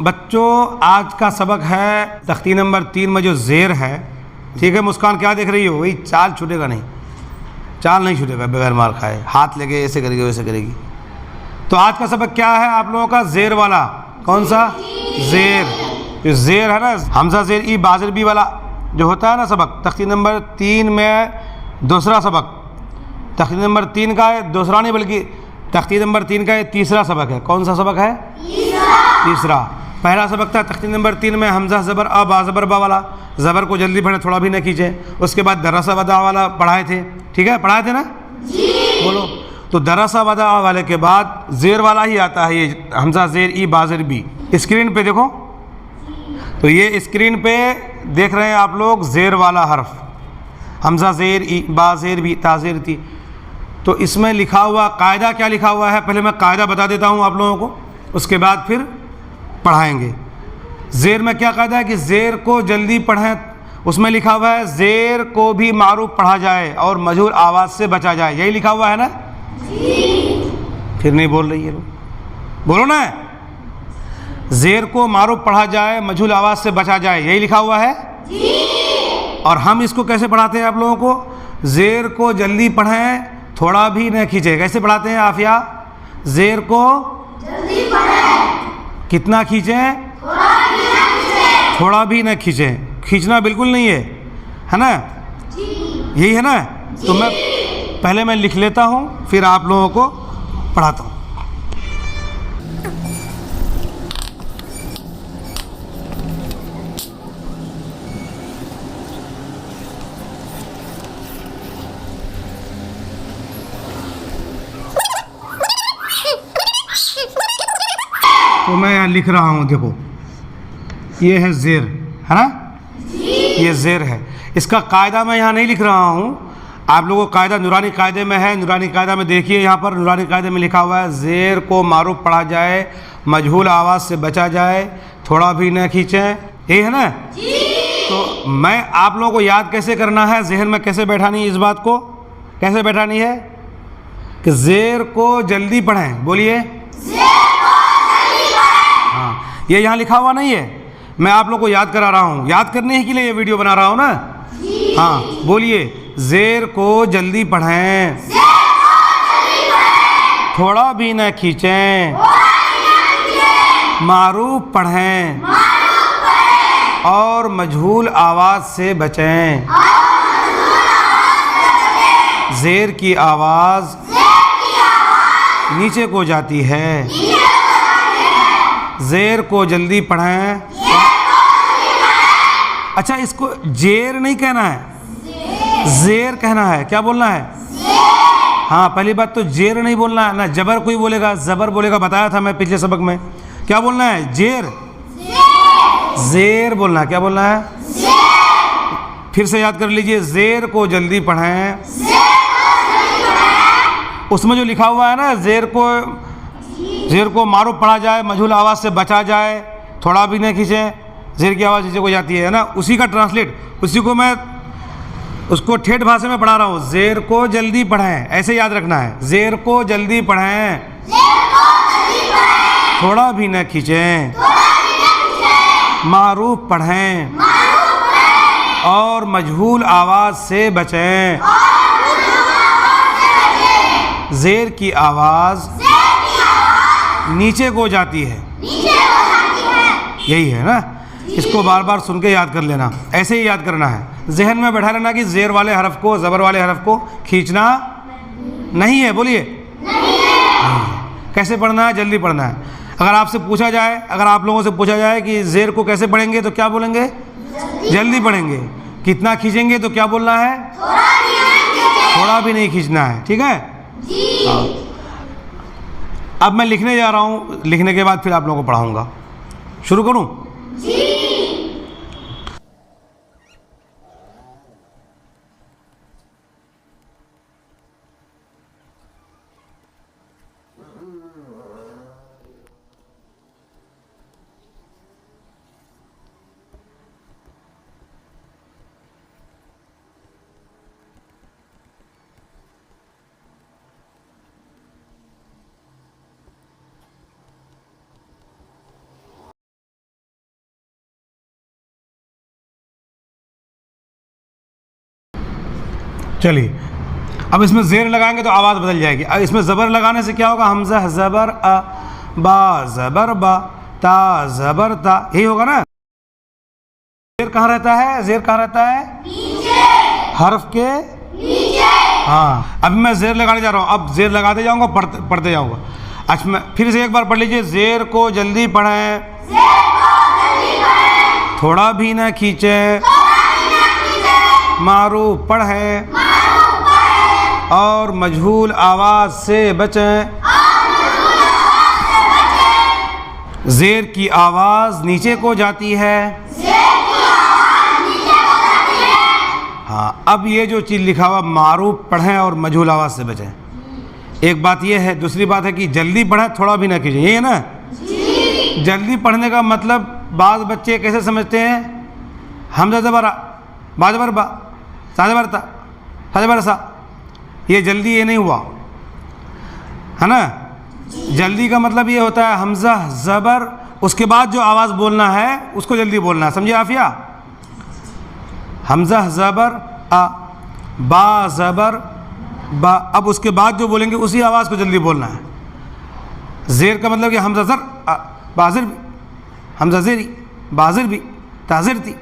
बच्चों आज का सबक है तख्ती नंबर 3 में जो ज़ेर है। ठीक है मुस्कान, क्या देख रही हो? वही चाल छूटेगा नहीं, चाल नहीं छूटेगा बगैर मार खाए, हाथ लेके ऐसे करेगी वैसे करेगी। तो आज का सबक क्या है आप लोगों का? ज़ेर वाला। कौन सा? ज़ेर। जो ज़ेर है ना, हमज़ा ज़ेर ई बाज़र बी वाला जो होता है ना सबक, तख्ती नंबर 3 में दूसरा सबक, तख्ती नंबर 3 का है, दूसरा नहीं बल्कि तख्ती नंबर 3 का ये तीसरा सबक है। कौन सा सबक है? तीसरा। पहला सबक था तख्ती नंबर 3 में हमज़ा ज़बर अ बा ज़बर बा वाला, ज़बर को जल्दी पढ़े, थोड़ा भी न खींचे। उसके बाद दरसा वदा वाला पढ़ाए थे। ठीक है, पढ़ाए थे ना जी? बोलो। तो दरसा वदा वाले के बाद ज़ेर वाला ही आता है, ये हमज़ा ज़ेर ई बाज़र बी। स्क्रीन पे देखो, तो ये स्क्रीन पे देख रहे हैं आप लोग ज़ेर वाला हर्फ, हमज़ा ज़ेर ई बा ज़ेर बी ता ज़ेर ती। तो इसमें लिखा हुआ कायदा क्या लिखा हुआ है, पहले मैं कायदा बता देता हूँ आप लोगों को, उसके बाद फिर पढ़ाएंगे। ज़ेर में क्या कायदा है कि ज़ेर को जल्दी पढ़ें। उसमें लिखा हुआ है ज़ेर को भी मारूफ पढ़ा जाए और मजहूर आवाज़ से बचा जाए, यही लिखा हुआ है ना जी? फिर नहीं बोल रही है लोग, बोलो ना। ज़ेर को मारूफ पढ़ा जाए, मजहूर आवाज़ से बचा जाए, यही लिखा हुआ है जी? और हम इसको कैसे पढ़ाते हैं आप लोगों को? ज़ेर को जल्दी पढ़ें, थोड़ा भी न खींचे। कैसे पढ़ाते हैं आफिया? ज़ेर को जल्दी पढ़ें, कितना खींचें? थोड़ा भी न खींचें। खींचना बिल्कुल नहीं है ना जी? यही है ना जी? तो मैं पहले लिख लेता हूँ, फिर आप लोगों को पढ़ाता हूँ। तो मैं यहाँ लिख रहा हूँ, देखो ये है ज़ेर, है ना जी? ये ज़ेर है। इसका कायदा मैं यहाँ नहीं लिख रहा हूँ, आप लोगों को कायदा नूरानी कायदे में है। नूरानी कायदा में देखिए, यहाँ पर नूरानी कायदे में लिखा हुआ है ज़ेर को मारूफ पढ़ा जाए, मजहूल आवाज़ से बचा जाए, थोड़ा भी न खींचें, यही है ना जी? तो मैं आप लोगों को याद कैसे करना है, जहन में कैसे बैठानी है, इस बात को कैसे बैठानी है कि ज़ेर को जल्दी पढ़ें। बोलिए, हाँ, ये यहाँ लिखा हुआ नहीं है, मैं आप लोग को याद करा रहा हूँ। याद करने ही के लिए ये वीडियो बना रहा हूँ ना जी? हाँ, बोलिए ज़ेर को जल्दी पढ़ें, थोड़ा भी न खींचें, मारूफ पढ़ें और मजहूल आवाज़ से बचें। ज़ेर की आवाज़ नीचे को जाती है, ज़ेर को जल्दी पढ़ें। अच्छा, इसको जेर नहीं कहना है, ज़ेर कहना है। क्या बोलना है? हाँ, पहली बात तो जेर नहीं बोलना है ना, जबर कोई बोलेगा, ज़बर बोलेगा, बताया था मैं पिछले सबक में। क्या बोलना है? जेर, ज़ेर बोलना है। क्या बोलना है? फिर से याद कर लीजिए, ज़ेर को जल्दी पढ़ें। उसमें जो लिखा हुआ है ना, ज़ेर को मारूफ पढ़ा जाए, मजहूल आवाज़ से बचा जाए, थोड़ा भी नहीं खींचें, ज़ेर की आवाज़ नीचे को जाती है ना, उसी का ट्रांसलेट, उसी को मैं उसको ठेठ भाषा में पढ़ा रहा हूँ। ज़ेर को जल्दी पढ़ें, ऐसे याद रखना है। ज़ेर को जल्दी पढ़ें, थोड़ा भी न खींचें, मारूफ पढ़ें और मजहूल आवाज़ से बचें। ज़ेर की आवाज़ नीचे को जाती है, यही है ना। इसको बार बार सुन के याद कर लेना, ऐसे ही याद करना है, जहन में बैठा लेना कि ज़ेर वाले हरफ को, ज़बर वाले हरफ को खींचना नहीं है। बोलिए, कैसे पढ़ना है? जल्दी पढ़ना है। अगर आपसे पूछा जाए, अगर आप लोगों से पूछा जाए कि ज़ेर को कैसे पढ़ेंगे, तो क्या बोलेंगे? जल्दी पढ़ेंगे। कितना खींचेंगे, तो क्या बोलना है? थोड़ा भी नहीं खींचना है। ठीक है, अब मैं लिखने जा रहा हूँ, लिखने के बाद फिर आप लोगों को पढ़ाऊँगा। शुरू करूँ? चलिए अब इसमें ज़ेर लगाएंगे तो आवाज़ बदल जाएगी। अब इसमें ज़बर लगाने से क्या होगा, हमज़ा ज़बर अ, बा ज़बर बा, ता ज़बर ता, यही होगा ना। ज़ेर कहाँ रहता है, ज़ेर कहाँ रहता है, नीचे, हर्फ के नीचे। हाँ, अब मैं ज़ेर लगाने जा रहा हूँ, अब ज़ेर लगाते जाऊँगा, पढ़ते जाऊँगा। अच्छा मैं फिर से एक बार पढ़ लीजिए, ज़ेर को जल्दी पढ़ें, थोड़ा भी ना खींचे, मारूफ पढ़ें और मजहूल आवाज़ से बचें। ज़ेर की आवाज़ नीचे को जाती है। हाँ, अब ये जो चीज़ लिखा हुआ मारूफ पढ़ें और मजहूल आवाज़ से बचें, एक बात ये है। दूसरी बात है कि जल्दी पढ़ें, थोड़ा भी ना कीजिए, यही है ना जी। जल्दी पढ़ने का मतलब बाज़ बच्चे कैसे समझते हैं, हमज़ा ज़बर आ, बा ज़बर बा, सा ज़बर ता, सा ज़बर सा, ये जल्दी ये नहीं हुआ है ना। जल्दी का मतलब ये होता है हमज़ा ज़बर, उसके बाद जो आवाज़ बोलना है उसको जल्दी बोलना है, समझिए आफिया। हमज़ा ज़बर आ, बा ज़बर बा, अब उसके बाद जो बोलेंगे उसी आवाज़ को जल्दी बोलना है। ज़ेर का मतलब कि हमज़ा ज़र आ, बाज़िर भी, हमज़ा ज़ेरी, बाज़िर भी, ताज़िर ती।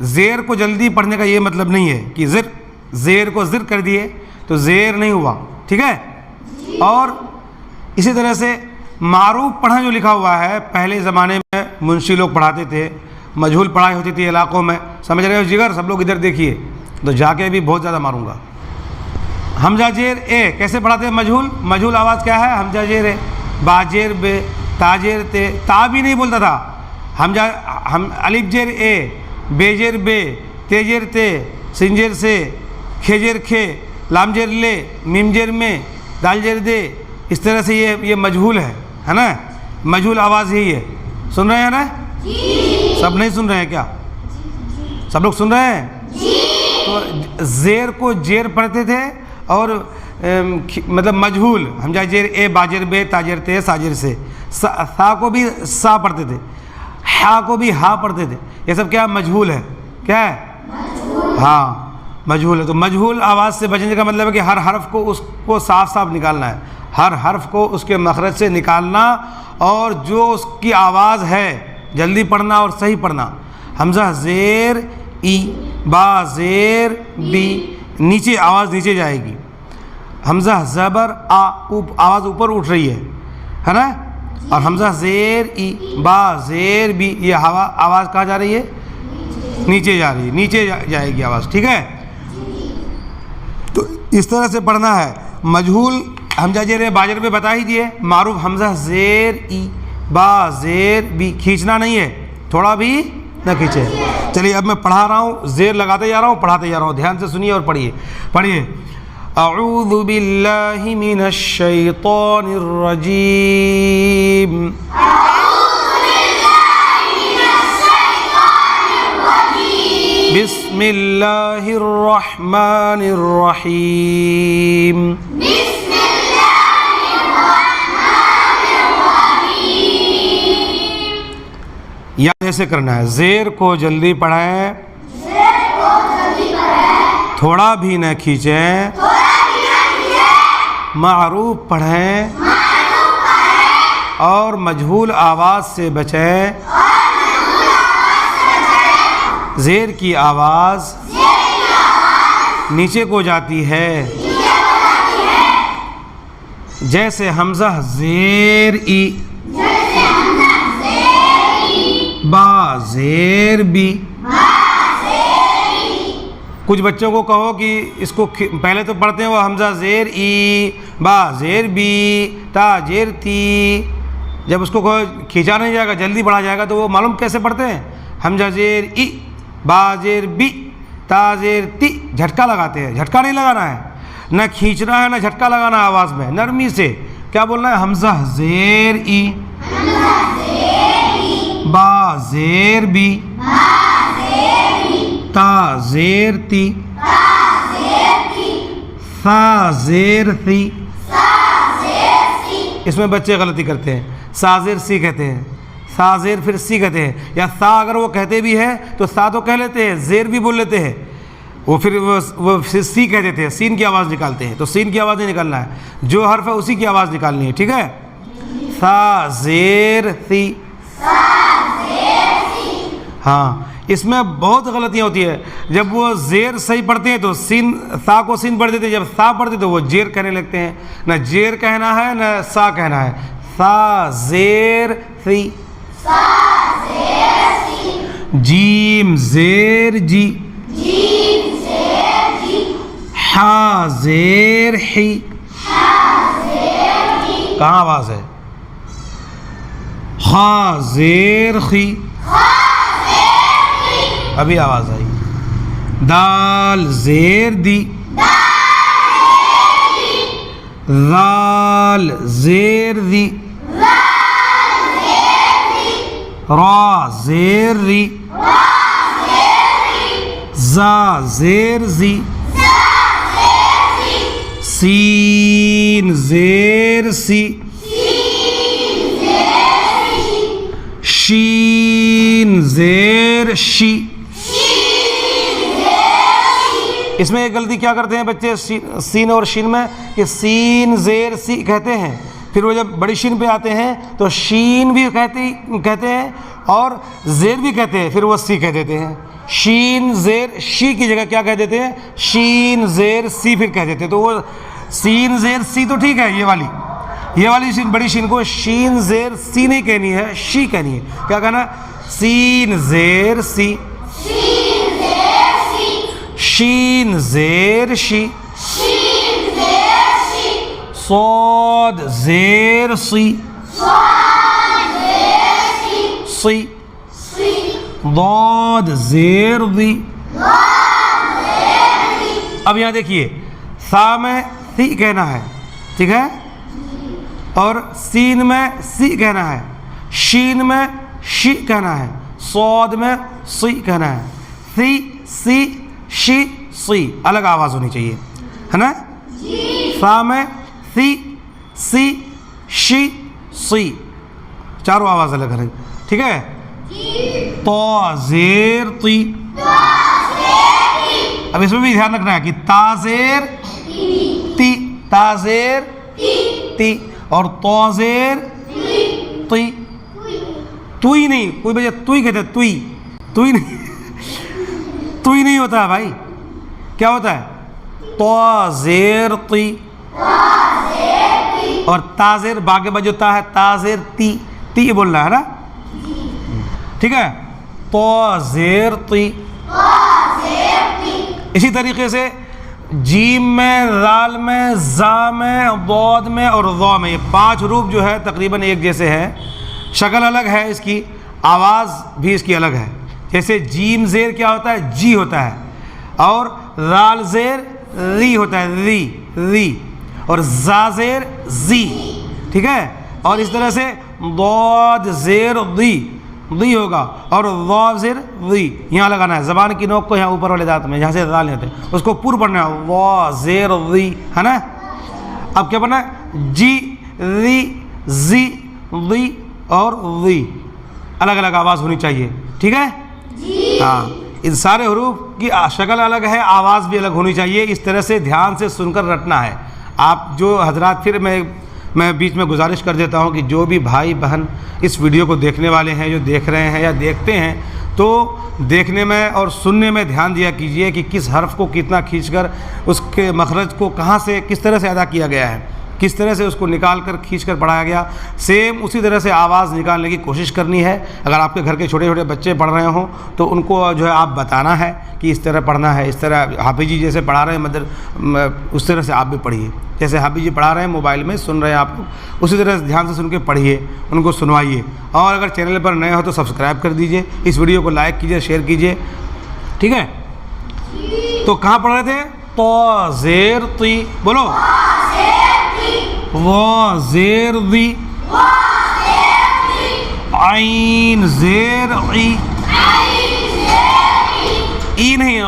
ज़ेर को जल्दी पढ़ने का ये मतलब नहीं है कि ज़ेर को ज़िर कर दिए तो ज़ेर नहीं हुआ, ठीक है। और इसी तरह से मारूफ पढ़ा जो लिखा हुआ है, पहले ज़माने में मुंशी लोग पढ़ाते थे, मजहूल पढ़ाई होती थी इलाक़ों में, समझ रहे हो जिगर, सब लोग इधर देखिए तो जाके भी बहुत ज़्यादा मारूंगा। हमज़ा जेर ए कैसे पढ़ाते हैं, मजहूल आवाज़ क्या है, हमज़ा जेर ए, बाजेर बे, ताजेर ते, ता भी नहीं बोलता था, हम अलिफ जेर ए, बेजेर बे, तेजेर ते, सिंजेर से, खेजेर खे, लामजेर ले, मीमजेर में, दालजेर दे, इस तरह से ये मजहूल है ना। मजहूल आवाज़ यही है, सुन रहे हैं ना जी। सब नहीं सुन रहे हैं क्या, सब लोग सुन रहे हैं जी। तो ज़ेर को जेर पढ़ते थे और मतलब मजहूल हमजा जेर ए, बाजेर बे, ताजेर ते, साजेर से, सा को भी सा पढ़ते थे, हा को भी हा पढ़ते थे। ये सब क्या मजहूल है, क्या है, हाँ मजहूल है। तो मजहूल आवाज़ से बचने का मतलब है कि हर हर्फ को उसको साफ साफ निकालना है, हर हर्फ को उसके मखरज से निकालना, और जो उसकी आवाज़ है जल्दी पढ़ना और सही पढ़ना। हमज़ा ज़ेर ई, बा ज़ेर बी, नीचे आवाज़ नीचे जाएगी। हमज़ा ज़बर आ, आवाज़ ऊपर उठ रही है ना। और हमज़ा ज़ेर ई, बा ज़ेर बी, ये आवाज़ कहाँ जा रही है, नीचे जा रही है, नीचे जाएगी आवाज़, ठीक है। तो इस तरह से पढ़ना है। मजहूल हमज़ा जेर बाजर पे बता ही दिए, मारूफ हमज़ा ज़ेर ई, बा ज़ेर बी, खींचना नहीं है, थोड़ा भी ना खींचे। चलिए अब मैं पढ़ा रहा हूँ, ज़ेर लगाते जा रहा हूँ, पढ़ाते जा रहा हूँ, ध्यान से सुनिए और पढ़िए। अऊज़ु बिल्लाहि मिनश शैतानिर रजीम, बिस्मिल्लाहिर रहमानिर रहीम। याद ऐसे करना है, ज़ेर को जल्दी पढ़ें, थोड़ा भी न खींचें, मारूफ पढ़ें और मजहूल आवाज़ से बचें। ज़ेर की आवाज़ नीचे को जाती है, जैसे हमज़ा ज़ेर ई, बा ज़ेर बी। कुछ बच्चों को कहो कि इसको पहले तो पढ़ते हैं वो हमज़ा ज़ेर ई, बा ज़ेर बी, ता ज़ेर ती। जब उसको खींचा नहीं जाएगा, जल्दी पढ़ा जाएगा, तो वो मालूम कैसे पढ़ते हैं, हमज़ा ज़ेर ई, बा ज़ेर बी, ता ज़ेर ती। झटका लगाते हैं, झटका नहीं लगाना है, न खींचना है न झटका लगाना है, आवाज़ में नरमी से क्या बोलना है, हमज़ा ज़ेर ई, बा ज़ेर बी, ता ज़ेर ती, सा ज़ेर सी। इसमें बच्चे गलती करते हैं, साज़ेर सी कहते हैं, साज़ेर फिर सी कहते हैं, या सा अगर वो कहते भी हैं तो सा तो कह लेते हैं, ज़ेर भी बोल लेते हैं। वो फिर वो सी कह देते हैं, सीन की आवाज़ निकालते हैं। तो सीन की आवाज़ नहीं निकालना है, जो हर्फ है उसी की आवाज़ निकालनी है, ठीक है। सा ज़ेर सी, हाँ, इसमें बहुत गलतियाँ होती है। जब वो ज़ेर सही पढ़ते हैं तो सीन, सा को सीन पढ़ देते हैं, जब सा पढ़ते तो वो जेर कहने लगते हैं। ना जेर कहना है ना सा कहना है। सा ज़ेर सी, जीम ज़ेर जी, हा ज़ेर ही, कहाँ आवाज़ है? हा ज़ेर खी, अभी आवाज़ आई। दाल ज़ेर दी, दाल ज़ेर दी, रा ज़ेर री, जा ज़ेर जी, सीन ज़ेर सी, शीन ज़ेर शी। इसमें एक गलती क्या करते हैं बच्चे सीन और शीन में, कि सीन ज़ेर सी कहते हैं, फिर वो जब बड़ी शीन पे आते हैं तो शीन भी कहते हैं और ज़ेर भी कहते हैं, फिर वो सी कह देते हैं। शीन ज़ेर शी की जगह क्या कह देते हैं? शीन ज़ेर सी फिर कह देते हैं। तो वो सीन ज़ेर सी तो ठीक है, ये वाली शीन, बड़ी शीन को शीन ज़ेर सी नहीं कहनी है, शी कहनी है। क्या कहना? सीन ज़ेर सी, शीन ज़ेर शी, सौद ज़ेर सी, सी, दौद ज़ेर दी। अब यहाँ देखिए, सा में सी कहना है, ठीक है, और सीन में सी कहना है, शीन में शी कहना है, सौद में सी कहना है। सी शी सी अलग आवाज़ होनी चाहिए, है ना। सा में सी शी सी चारों आवाज़ अलग अलग, ठीक है। तो ज़ेर ती, अब इसमें भी ध्यान रखना है कि ताज़ेर ती, ताज़ेर ती, और तोज़ेर ती, तुई नहीं, कोई बच्चा तुई कहते, तुई नहीं, तुई नहीं होता है भाई, क्या होता है? तोज़ेर ती, और ताज़ेर बागे बजता है, ताज़ेर ती बोलना है ना, ठीक है। तोज़ेर ती। इसी तरीके से जीम में, दाल में, जा में, दौद में और ज़ा में, ये 5 हरूफ जो है तकरीबन एक जैसे हैं। शक्ल अलग है इसकी, आवाज़ भी इसकी अलग है। जैसे जीम ज़ेर क्या होता है? जी होता है, और दाल ज़ेर री होता है, री, और जा ज़ेर जी, ठीक है। और इस तरह से दौद ज़ेर दी होगा, और ज़ा ज़ेर दी यहाँ लगाना है, ज़बान की नोक को यहाँ ऊपर वाले दांत में, जहाँ से दाल नहीं होते उसको पूरा पढ़ना है, ज़ा ज़ेर दी, है ना। अब क्या पढ़ना है? जी, री, जी, दी और दी अलग अलग आवाज़ होनी चाहिए, ठीक है। हाँ, इन सारे हरूफ की शक्ल अलग है, आवाज़ भी अलग होनी चाहिए। इस तरह से ध्यान से सुनकर रटना है। आप जो हजरात, फिर मैं बीच में गुजारिश कर देता हूँ कि जो भी भाई बहन इस वीडियो को देखने वाले हैं, जो देख रहे हैं या देखते हैं, तो देखने में और सुनने में ध्यान दिया कीजिए कि किस हर्फ को कितना खींचकर उसके मखरज को कहाँ से किस तरह से अदा किया गया है, किस तरह से उसको निकाल कर खींच कर पढ़ाया गया। सेम उसी तरह से आवाज़ निकालने की कोशिश करनी है। अगर आपके घर के छोटे छोटे बच्चे पढ़ रहे हों तो उनको जो है आप बताना है कि इस तरह पढ़ना है, इस तरह हाफिज़ जी जैसे पढ़ा रहे हैं उस तरह से आप भी पढ़िए। जैसे हाफिज़ जी पढ़ा रहे हैं, मोबाइल में सुन रहे हैं आप लोग, उसी तरह से ध्यान से सुन के पढ़िए, उनको सुनवाइए। और अगर चैनल पर नए हो तो सब्सक्राइब कर दीजिए, इस वीडियो को लाइक कीजिए, शेयर कीजिए, ठीक है। तो कहाँ पढ़ रहे थे? तो ज़ेर ती, बोलो, वा ज़ेर दी, आइन ज़ेर ई नहीं,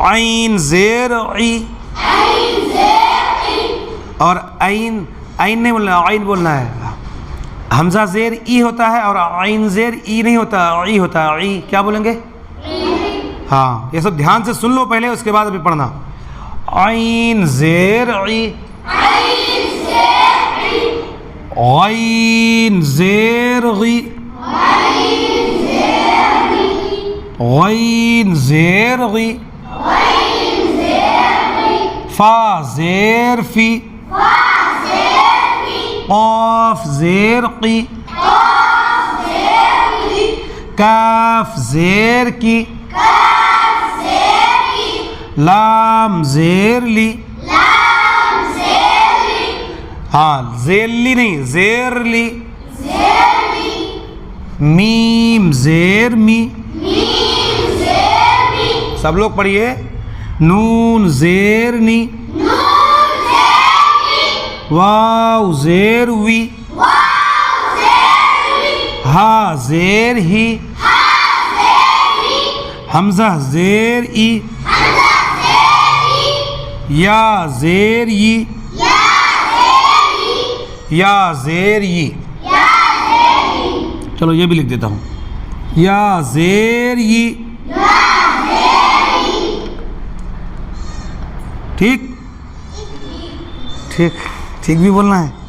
आइन ज़ेर और आइन नहीं बोलना, आइन बोलना है। हमज़ा ज़ेर ई होता है और आइन ज़ेर ई नहीं होता, ई होता है। ई क्या बोलेंगे? हाँ, ये सब ध्यान से सुन लो पहले, उसके बाद अभी पढ़ना। आइन ज़ेर ई, आइन ज़ेर गी, आइन ज़ेर गी, फा ज़ेर फी, क़ाफ ज़ेर क़ी, काफ ज़ेर की, लाम ज़ेर ली, हाँ ज़ेर ली नहीं, ज़ेर ली, मीम ज़ेर मी, सब लोग पढ़िए। नून ज़ेर नी, वाव ज़ेर वी, हा ज़ेर ही, हमज़ा ज़ेर ई, या ज़ेर ई, या ज़ेर ई। चलो ये भी लिख देता हूँ, या ज़ेर ई। ठीक ठीक ठीक भी बोलना है।